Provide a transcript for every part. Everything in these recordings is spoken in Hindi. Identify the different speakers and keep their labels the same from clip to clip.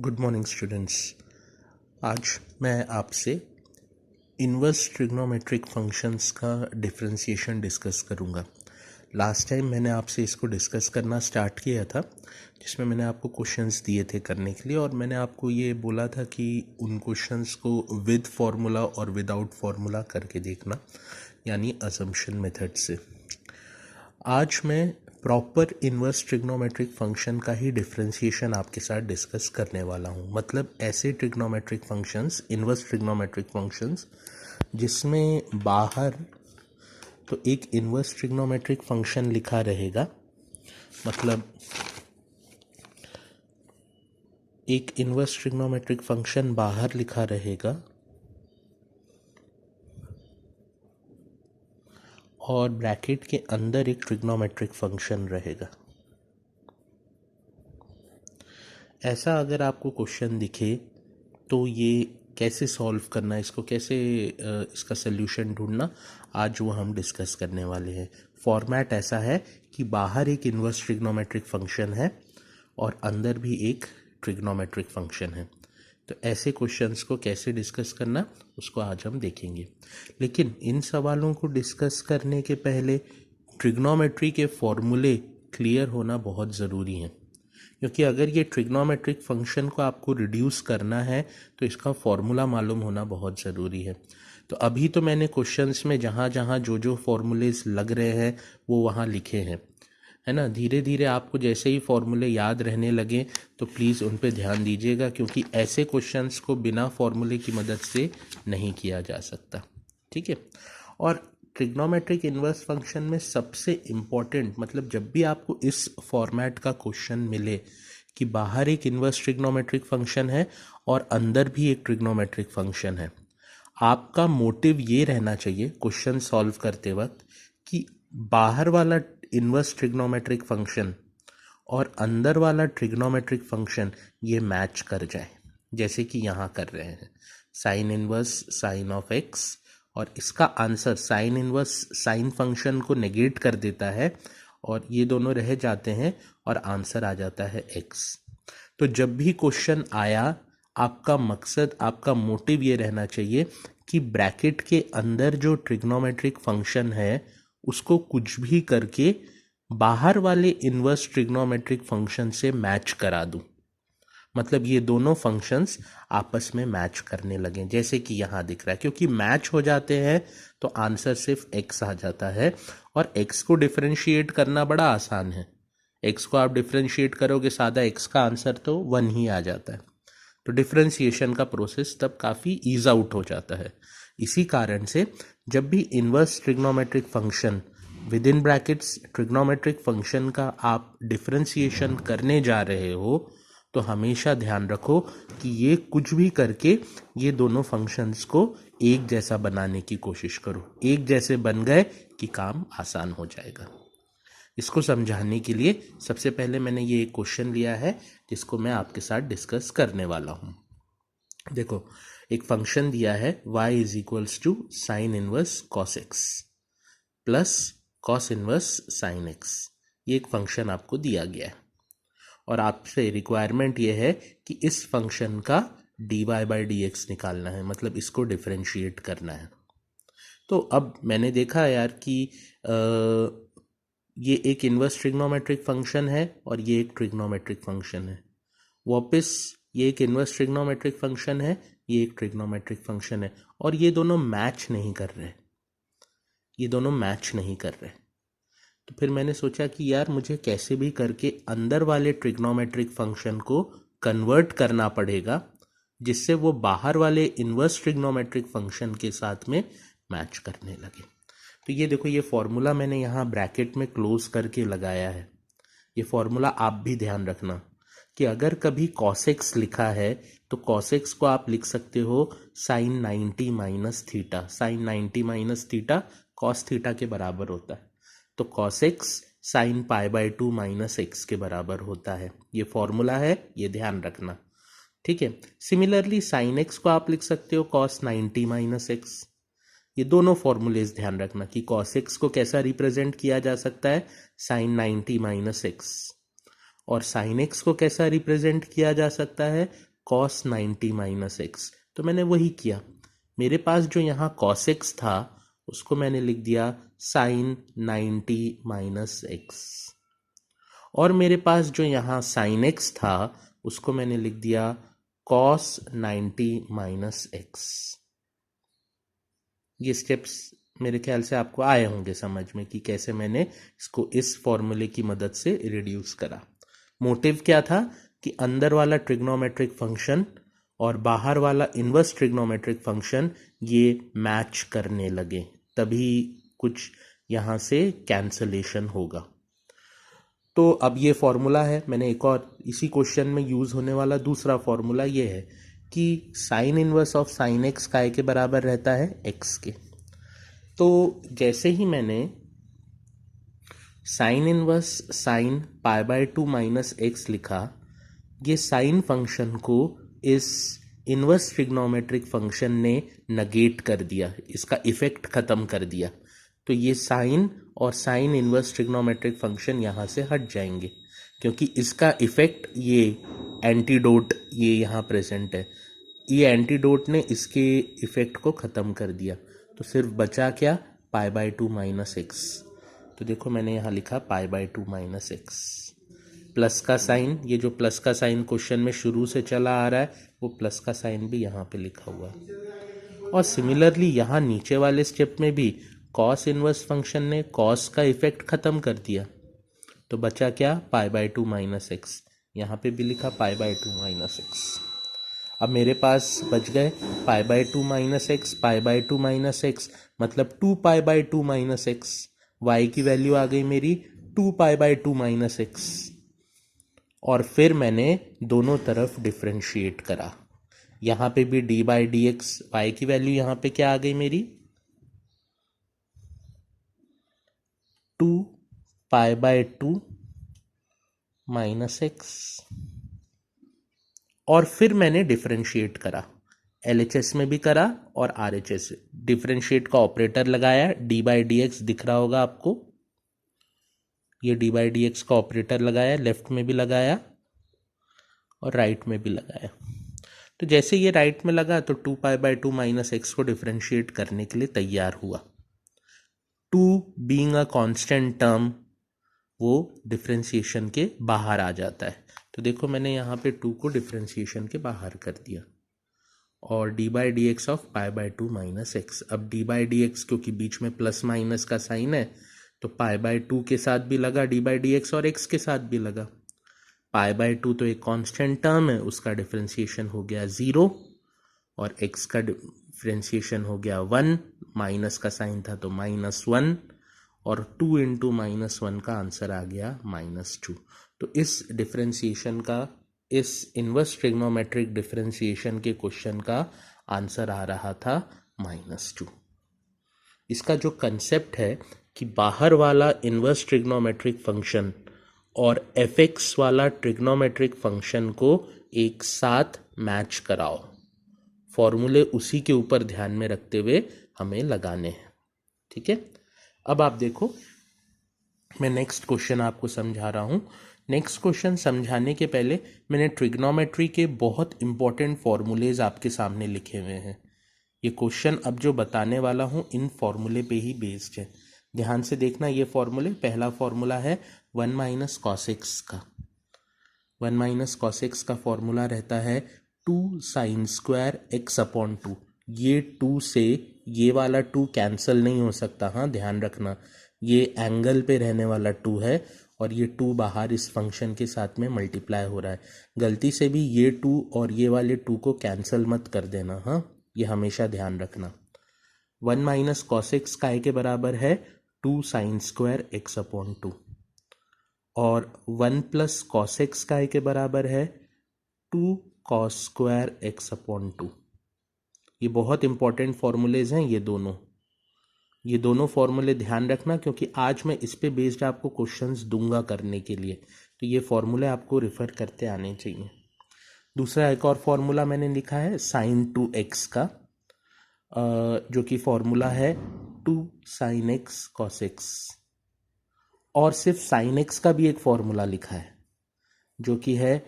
Speaker 1: Good morning students. आज मैं आपसे इन्वर्स ट्रिग्नोमेट्रिक फंक्शंस का डिफरेंशिएशन डिस्कस करूंगा। लास्ट टाइम मैंने आपसे इसको डिस्कस करना स्टार्ट किया था, जिसमें मैंने आपको क्वेश्चंस दिए थे करने के लिए, और मैंने आपको ये बोला था कि उन क्वेश्चंस को विद फार्मूला और विदाउट फार्मूला करके देखना, यानी असम्पशन मेथड से। आज मैं प्रॉपर इन्वर्स ट्रिग्नोमेट्रिक फंक्शन का ही डिफरेंशिएशन आपके साथ डिस्कस करने वाला हूँ। मतलब ऐसे trigonometric functions, inverse trigonometric functions जिसमें बाहर तो एक इन्वर्स ट्रिग्नोमेट्रिक फंक्शन लिखा रहेगा, मतलब एक इन्वर्स ट्रिग्नोमेट्रिक फंक्शन बाहर लिखा रहेगा और ब्रैकेट के अंदर एक ट्रिग्नोमेट्रिक फंक्शन रहेगा। ऐसा अगर आपको क्वेश्चन दिखे तो ये कैसे सॉल्व करना, इसको कैसे इसका सल्यूशन ढूंढना, आज वो हम डिस्कस करने वाले हैं। फॉर्मेट ऐसा है कि बाहर एक इन्वर्स ट्रिग्नोमेट्रिक फंक्शन है और अंदर भी एक ट्रिग्नोमेट्रिक फंक्शन है। तो ऐसे क्वेश्चंस को कैसे डिस्कस करना, उसको आज हम देखेंगे। लेकिन इन सवालों को डिस्कस करने के पहले ट्रिग्नोमेट्री के फॉर्मूले क्लियर होना बहुत ज़रूरी है, क्योंकि अगर ये ट्रिग्नोमेट्रिक फंक्शन को आपको रिड्यूस करना है तो इसका फॉर्मूला मालूम होना बहुत ज़रूरी है। तो अभी तो मैंने क्वेश्चंस में जहाँ जहाँ जो जो फॉर्मूलेज लग रहे हैं वो वहाँ लिखे हैं, है ना। धीरे धीरे आपको जैसे ही फॉर्मूले याद रहने लगे तो प्लीज़ उन पे ध्यान दीजिएगा, क्योंकि ऐसे क्वेश्चंस को बिना फॉर्मूले की मदद से नहीं किया जा सकता, ठीक है। और ट्रिग्नोमेट्रिक इन्वर्स फंक्शन में सबसे इम्पॉर्टेंट, मतलब जब भी आपको इस फॉर्मेट का क्वेश्चन मिले कि बाहर एक इन्वर्स ट्रिग्नोमेट्रिक फंक्शन है और अंदर भी एक ट्रिग्नोमेट्रिक फंक्शन है, आपका मोटिव ये रहना चाहिए क्वेश्चन सॉल्व करते वक्त कि बाहर वाला इन्वर्स ट्रिग्नोमेट्रिक फंक्शन और अंदर वाला ट्रिग्नोमेट्रिक फंक्शन ये मैच कर जाए, जैसे कि यहाँ कर रहे हैं। Sine inverse sine of X, और इसका answer sine inverse sine function को नेगेट कर देता है और ये दोनों रह जाते हैं और आंसर आ जाता है एक्स। तो जब भी क्वेश्चन आया, आपका मकसद, आपका मोटिव ये रहना चाहिए कि ब्रैकेट के अंदर जो ट्रिग्नोमेट्रिक फंक्शन है उसको कुछ भी करके बाहर वाले इन्वर्स ट्रिग्नोमेट्रिक फंक्शन से मैच करा दूं। मतलब ये दोनों फंक्शंस आपस में मैच करने लगें, जैसे कि यहाँ दिख रहा है। क्योंकि मैच हो जाते हैं तो आंसर सिर्फ एक्स आ जाता है, और एक्स को डिफरेंशिएट करना बड़ा आसान है। एक्स को आप डिफरेंशिएट करोगे सादा, एक्स का आंसर तो 1 ही आ जाता है। तो डिफरेंशिएशन का प्रोसेस तब काफ़ी ईज आउट हो जाता है। इसी कारण से जब भी inverse trigonometric function with in brackets trigonometric function का आप डिफरेंशिएशन करने जा रहे हो तो हमेशा ध्यान रखो कि ये कुछ भी करके ये दोनों फंक्शंस को एक जैसा बनाने की कोशिश करो। एक जैसे बन गए कि काम आसान हो जाएगा। इसको समझाने के लिए सबसे पहले मैंने ये एक क्वेश्चन लिया है जिसको मैं आपके साथ डिस्कस करने वाला हूँ। देखो, एक फंक्शन दिया है y is equals to sine inverse cos X plus cos inverse sine X. ये एक फंक्शन आपको दिया गया है और आपसे रिक्वायरमेंट ये है कि इस फंक्शन का dy बाई डी एक्स निकालना है, मतलब इसको डिफरेंशिएट करना है। तो अब मैंने देखा यार कि ये एक इन्वर्स ट्रिग्नोमेट्रिक फंक्शन है और ये एक ट्रिग्नोमेट्रिक फंक्शन है। वापस ये एक इन्वर्स ट्रिग्नोमेट्रिक फंक्शन है, ये एक ट्रिग्नोमेट्रिक फंक्शन है, और ये दोनों मैच नहीं कर रहे, ये दोनों मैच नहीं कर रहे। तो फिर मैंने सोचा कि यार मुझे कैसे भी करके अंदर वाले ट्रिग्नोमेट्रिक फंक्शन को कन्वर्ट करना पड़ेगा जिससे वो बाहर वाले इन्वर्स ट्रिग्नोमेट्रिक फंक्शन के साथ में मैच करने लगे। तो ये देखो, ये फॉर्मूला मैंने यहाँ ब्रैकेट में क्लोज करके लगाया है। ये फॉर्मूला आप भी ध्यान रखना कि अगर कभी cos x लिखा है तो cos x को आप लिख सकते हो sine 90 minus theta. Sine 90 minus theta cos theta के बराबर होता है, तो cos x sine pi by 2 minus X के बराबर होता है। ये फॉर्मूला है, ये ध्यान रखना, ठीक है। सिमिलरली साइन x को आप लिख सकते हो cos 90 माइनस एक्स। ये दोनों फॉर्मूलेज ध्यान रखना कि cos x को कैसा रिप्रेजेंट किया जा सकता है, साइन 90 माइनस एक्स, और साइन x को कैसा रिप्रेजेंट किया जा सकता है, cos 90 माइनस एक्स। तो मैंने वही किया, मेरे पास जो यहाँ cos x था उसको मैंने लिख दिया sin 90 माइनस एक्स, और मेरे पास जो यहाँ sin x था उसको मैंने लिख दिया cos 90 माइनस एक्स। ये स्टेप्स मेरे ख्याल से आपको आए होंगे समझ में कि कैसे मैंने इसको इस फॉर्मूले की मदद से रिड्यूस करा। मोटिव क्या था कि अंदर वाला ट्रिग्नोमेट्रिक फंक्शन और बाहर वाला इन्वर्स ट्रिग्नोमेट्रिक फंक्शन ये मैच करने लगे, तभी कुछ यहाँ से कैंसलेशन होगा। तो अब ये फॉर्मूला है, मैंने एक और इसी क्वेश्चन में यूज होने वाला दूसरा फॉर्मूला ये है कि sine inverse of sine x काय के बराबर रहता है एक्स के। तो जैसे ही मैंने sine inverse sine pi by 2 minus x लिखा, ये साइन फंक्शन को इस इनवर्स ट्रिग्नोमेट्रिक फंक्शन ने नगेट कर दिया, इसका इफेक्ट खत्म कर दिया। तो ये साइन और साइन इनवर्स ट्रिग्नोमेट्रिक फंक्शन यहाँ से हट जाएंगे, क्योंकि इसका इफेक्ट ये एंटीडोट ये यहाँ प्रेजेंट है, ये एंटीडोट ने इसके इफेक्ट को ख़त्म कर दिया। तो सिर्फ बचा क्या, पाई बाय 2 माइनस एक्स। तो देखो मैंने यहाँ लिखा पाई बाय 2 माइनस एक्स, प्लस का साइन, ये जो प्लस का साइन क्वेश्चन में शुरू से चला आ रहा है वो प्लस का साइन भी यहाँ पे लिखा हुआ है। और सिमिलरली यहाँ नीचे वाले स्टेप में भी कॉस इनवर्स फंक्शन ने कॉस का इफेक्ट ख़त्म कर दिया, तो बचा क्या, पाई बाय 2 माइनस एक्स। यहाँ पे भी लिखा पाई बाय 2 माइनस एक्स। अब मेरे पास बच गए pi by 2 minus X, pi by 2 minus X, मतलब 2 pi by 2 minus X. Y की वैल्यू आ गई मेरी 2 पाई बाय 2 माइनस एक्स। और फिर मैंने दोनों तरफ डिफ्रेंशिएट करा, यहाँ पे भी D by D X, Y की वैल्यू यहाँ पे क्या आ गई मेरी 2 पाई बाय 2 माइनस एक्स। और फिर मैंने डिफरेंशिएट करा, एलएचएस में भी करा और आरएचएस, डिफरेंशिएट का ऑपरेटर लगाया, डी बाई डी एक्स दिख रहा होगा आपको, ये डी बाई डी एक्स का ऑपरेटर लगाया, लेफ्ट में भी लगाया और राइट में भी लगाया। तो जैसे ये राइट में लगा तो 2 पाई बाय 2 माइनस एक्स को डिफरेंशिएट करने के लिए तैयार हुआ। 2 बीइंग अ कांस्टेंट टर्म वो डिफरेंशिएशन के बाहर आ जाता है। तो देखो मैंने यहाँ पे 2 को डिफरेंशिएशन के बाहर कर दिया, और D by D x of pi by 2 minus x. अब डी बाई डी एक्स क्योंकि बीच में प्लस माइनस का साइन है, तो पाई बाय 2 के साथ भी लगा डी बाई डी एक्स और एक्स के साथ भी लगा। पाई बाय 2 तो एक कांस्टेंट टर्म है, उसका डिफरेंशिएशन हो गया 0, और एक्स का डिफरेंशिएशन हो गया 1, माइनस का साइन था तो -1, और 2 इंटू -1 का आंसर आ गया -2। तो इस डिफरेंशिएशन का, इस इनवर्स ट्रिग्नोमेट्रिक डिफरेंशिएशन के क्वेश्चन का आंसर आ रहा था -2। इसका जो कंसेप्ट है कि बाहर वाला इनवर्स ट्रिग्नोमेट्रिक फंक्शन और एफ वाला ट्रिग्नोमेट्रिक फंक्शन को एक साथ मैच कराओ, फॉर्मूले उसी के ऊपर ध्यान में रखते हुए हमें लगाने हैं। ठीक है, अब आप देखो मैं नेक्स्ट क्वेश्चन आपको समझा रहा हूँ। नेक्स्ट क्वेश्चन समझाने के पहले मैंने ट्रिग्नोमेट्री के बहुत इंपॉर्टेंट फॉर्मूलेज आपके सामने लिखे हुए हैं। ये क्वेश्चन अब जो बताने वाला हूँ इन फॉर्मूले पे ही बेस्ड है, ध्यान से देखना ये फॉर्मूले। पहला फॉर्मूला है 1 माइनस कॉस एक्स का। 1 माइनस कॉस एक्स का फॉर्मूला रहता है 2 साइन स्क्वायर एक्स अपॉन 2। ये 2 से ये वाला 2 कैंसिल नहीं हो सकता, हाँ ध्यान रखना, ये एंगल पे रहने वाला 2 है और ये 2 बाहर इस फंक्शन के साथ में मल्टीप्लाई हो रहा है। गलती से भी ये 2 और ये वाले 2 को कैंसिल मत कर देना, हाँ ये हमेशा ध्यान रखना। 1 माइनस कॉस एक्स काय के बराबर है 2 साइन स्क्वायर एक्स अपॉन 2, और 1 प्लस कॉस एक्स काय के बराबर है 2 कॉस स्क्वायर एक्स अपॉन 2। ये बहुत इंपॉर्टेंट फॉर्मूलेज हैं ये दोनों फॉर्मूले ध्यान रखना, क्योंकि आज मैं इस पे बेस्ड आपको क्वेश्चंस दूंगा करने के लिए, तो ये फॉर्मूले आपको रिफर करते आने चाहिए। दूसरा एक और फॉर्मूला मैंने लिखा है साइन 2x का, जो कि फॉर्मूला है 2 साइन एक्स कॉस एक्स। और सिर्फ साइन एक्स का भी एक फॉर्मूला लिखा है जो कि है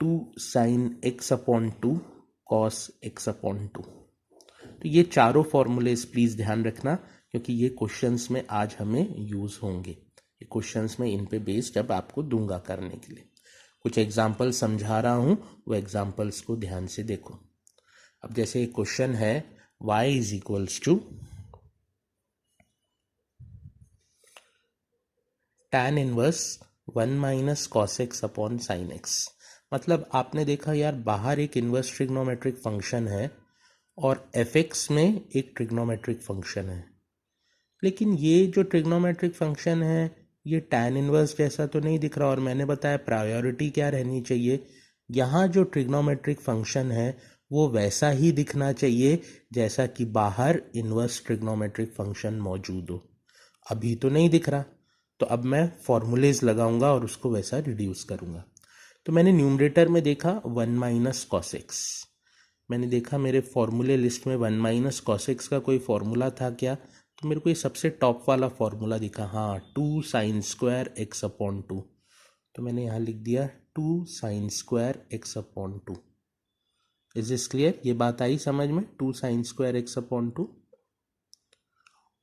Speaker 1: 2 sin x/2 cos x/2। तो ये चारों फॉर्मूलेज प्लीज ध्यान रखना, क्योंकि ये क्वेश्चंस में आज हमें यूज होंगे। ये क्वेश्चंस में इन पे बेस्ड अब आपको दूंगा करने के लिए। कुछ एग्जाम्पल समझा रहा हूं, वो एग्जाम्पल्स को ध्यान से देखो। अब जैसे एक क्वेश्चन है y is equals to tan inverse 1 minus cos X upon sine X. मतलब आपने देखा यार, बाहर एक इनवर्स ट्रिग्नोमेट्रिक फंक्शन है और एफ एक्स में एक ट्रिग्नोमेट्रिक फंक्शन है, लेकिन ये जो ट्रिग्नोमेट्रिक फंक्शन है ये tan इनवर्स जैसा तो नहीं दिख रहा। और मैंने बताया प्रायोरिटी क्या रहनी चाहिए, यहाँ जो ट्रिग्नोमेट्रिक फंक्शन है वो वैसा ही दिखना चाहिए जैसा कि बाहर इनवर्स ट्रिग्नोमेट्रिक फंक्शन मौजूद हो। अभी तो नहीं दिख रहा, तो अब मैं फॉर्मूलेज लगाऊंगा और उसको वैसा रिड्यूस करूंगा। तो मैंने न्यूमरेटर में देखा 1 माइनस कॉस एक्स। मैंने देखा मेरे फॉर्मूले लिस्ट में 1 माइनस कॉस एक्स का कोई फॉर्मूला था क्या, तो मेरे को ये सबसे टॉप वाला फॉर्मूला दिखा। हाँ, 2 साइन स्क्वायर एक्स अपॉन 2। तो मैंने यहाँ लिख दिया 2 sine square x upon 2। Is this clear? ये बात आई समझ में? 2 साइन स्क्वायर एक्स अपॉन 2।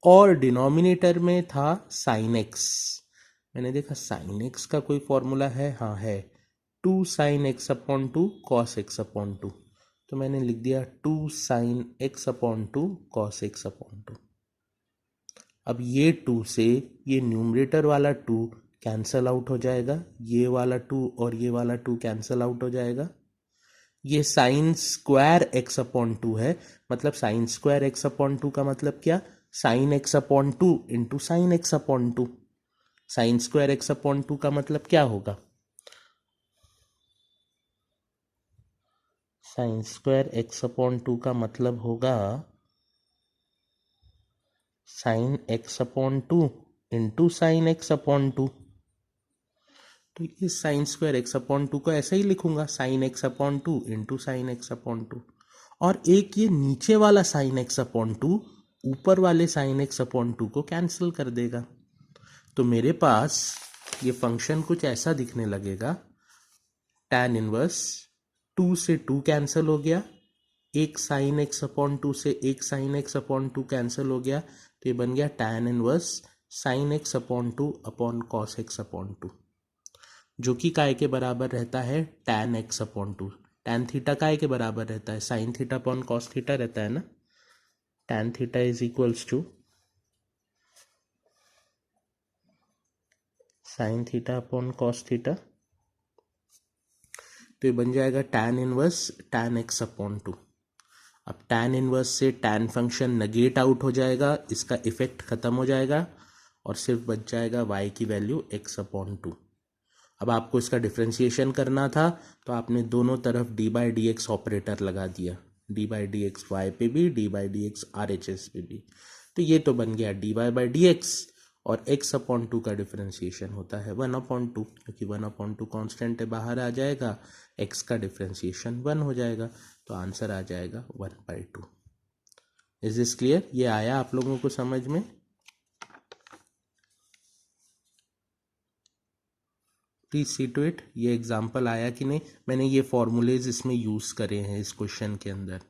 Speaker 1: और डिनोमिनेटर में था साइन एक्स। मैंने देखा साइन एक्स का कोई फॉर्मूला है, हाँ है, 2 sign X upon 2 cos X upon 2। तो मैंने लिख दिया 2 sign X upon 2 cos X upon 2। अब ये 2 से ये न्यूमरेटर वाला 2 कैंसल आउट हो जाएगा, ये वाला 2 और ये वाला 2 कैंसल आउट हो जाएगा। ये साइन स्क्वायर एक्स अपॉन 2 है, मतलब साइन स्क्वायर एक्स अपॉन 2 का मतलब क्या, sign X upon 2 into sine X upon 2। Sine square x upon 2 का मतलब क्या होगा, साइन स्क्वायर एक्स अपॉन 2 का मतलब होगा sign X upon 2 into sine X upon 2। तो ये साइन स्क्वायर एक्स अपॉन 2 को ऐसे ही लिखूंगा, sign X upon 2 into sine X upon 2। और एक ये नीचे वाला साइन एक्स अपॉन 2 ऊपर वाले साइन एक्स अपॉन 2 को कैंसिल कर देगा। तो मेरे पास ये फंक्शन कुछ ऐसा दिखने लगेगा, tan इनवर्स 2 से 2 कैंसिल हो गया, एक साइन एक्स अपॉन 2 से एक साइन एक्स अपॉन 2 कैंसिल हो गया, तो ये बन गया tan inverse sine X upon 2 upon cos X upon 2, जो कि काय के बराबर रहता है tan X upon 2। tan theta काय के बराबर रहता है, sine theta upon cos theta रहता है ना। tan theta is equals to sine theta upon cos theta. तो ये बन जाएगा tan inverse tan X upon 2। अब tan इनवर्स से tan फंक्शन नेगेट आउट हो जाएगा, इसका इफेक्ट खत्म हो जाएगा और सिर्फ बच जाएगा y की वैल्यू x अपॉन 2। अब आपको इसका डिफ्रेंशिएशन करना था, तो आपने दोनों तरफ D by D X operator लगा दिया, D by D X Y पे भी, D by D X R H S पे भी। तो ये तो बन गया D Y by D X, और x अपॉन 2 का डिफ्रेंशिएशन होता है 1 अपॉन 2, क्योंकि 1 अपॉन 2 कॉन्स्टेंट है, बाहर आ जाएगा, x का डिफ्रेंशिएशन 1 हो जाएगा, तो आंसर आ जाएगा 1/2। Is this clear? ये आया आप लोगों को समझ में? प्लीज सी टू इट, ये एग्जाम्पल आया कि नहीं। मैंने ये फॉर्मूलेज इसमें यूज करे हैं इस क्वेश्चन के अंदर।